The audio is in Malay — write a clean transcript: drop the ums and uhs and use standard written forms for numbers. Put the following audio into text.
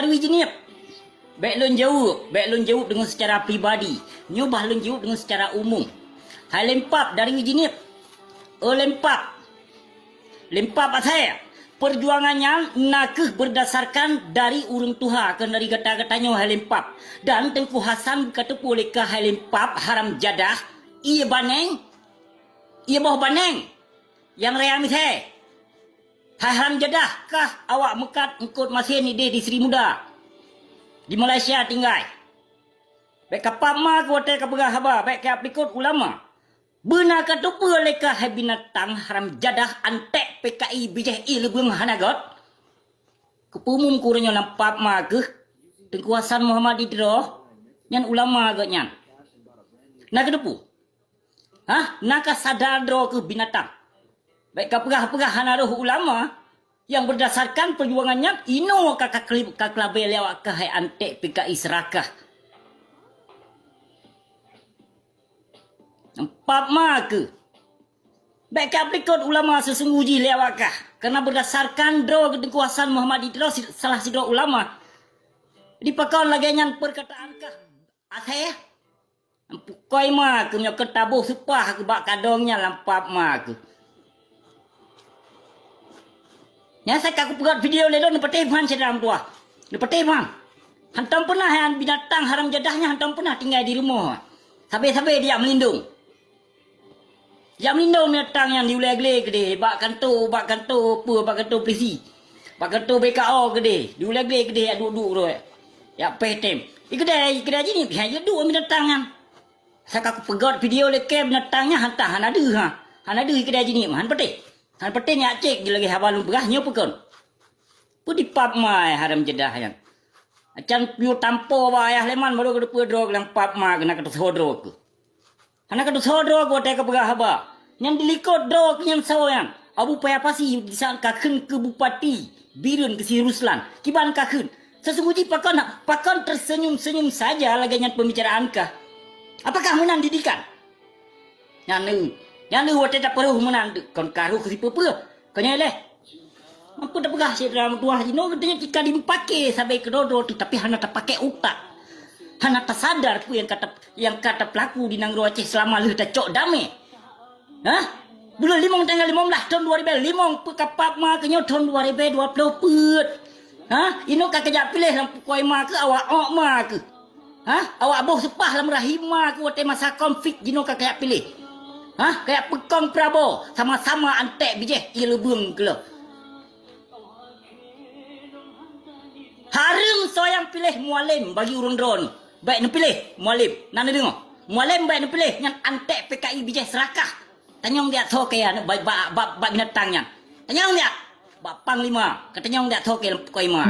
dari jenip. Baik lun jawab dengan secara pribadi. Nyubah lun jawab dengan secara umum. Hai lempap dari jenip. Lempap. Lempap saya. Perjuangannya nakeh berdasarkan dari urung Tuhan. Kan dari kata-katanya hai lempap. Dan Tengku Hasan kata boleh ke hai lempap haram jadah. Ia baneng. Ia bawah baneng. Yang reami saya. Hai haram jadah kah awak mekat engkut masih ni di Seri Muda. Di Malaysia tinggal. Baik kapal ma ku hotel kapal haba. Baik ke aplikot ulama. Benar kata boleh ke hai binatang haram jadah antek PKI BJI lebeng hanagot. Kepumum kurangnya nampak ma ke. Tengku Hasan Muhammad Idroh. Yang ulama agaknya. Nak kedepu. Nak sadar dro ke binatang. Baik kapal-kapal hanaruh ulama. Yang berdasarkan perjuangannya ino kakak labe lewat ke hai antek PKI serakah. Empat ke. Baik aplikot ulama sesungguhnya lewat kah. Karena berdasarkan draw kekuasaan Muhammad Idris salah si draw ulama. Dipakai lagi yang perkataan kah. Aseh. Pukoi ke punya ketabuh supah ke bak kadongnya lampap ke. Ya saya kaku pegat video lelon nepatih man sedang tua. Nepatih man. Hantam pernah yang binatang haram jadahnya hantam pernah tinggal di rumah. Sampai-sampai dia melindung. Dia melindung binatang yang diuleg-uleg gede. Bak kantor, bak kantor polisi. Bak kantor BKO gede. Diuleg-uleg gede, duduk tu. Ya petem. Kedai je ni, hanya dua binatang yang. Saya kaku pegat video lekem binatangnya hantar hanadu ha. Hanadu kedai je ni, han petih. Han petih ni acik je lagi habalun berahnya pukul. Pu dipap mai haram jedah yang. Acan piu tampo ba ayah leman baru ke depan drog lang pap ma kena kata sodro ke. Hana kata sodro ko te ke pegah haba. Yang dilikot drog yang sawyang. Abu paya pasi di saat kakun ke bupati Birun ke si Ruslan. Kiban kakun. Sesungguhnya pakon tersenyum-senyum saja lagi yang pembicaraan kah. Apakah menang didikan? Yang ni wate tak perlu menang kon karu ke si pepe. Kanya leh. Apa dah pegah si dalam tuah jino katanya jika dipakai sampai ke dodo tu tapi hana tak pakai otak. Hana tak sadar pu yang kata pelaku di Nangro Aceh selama leh tak cok damai. Bulan 5 tanggal 15 tahun 2005 pu kapap ma kenyo tahun 2020 put. Ino kakak pilih lam pukoi ma ke awak ok ma ke. Awak boh sepah lam rahim ma ke wate masa konflik jino kakak pilih. Kayak pekong Prabowo sama-sama antek bijeh ilubung ke lo. Harum soyang pilih mualim bagi urang drone. Baik nak pilih mualim. Nana dengar. Mualim baik nak pilih yang antek PKI bijeh serakah. Tanyong dia thoke ya bab binatangnya. Tanyong dia. Bab panglima. Katanyong dia thoke koi ma.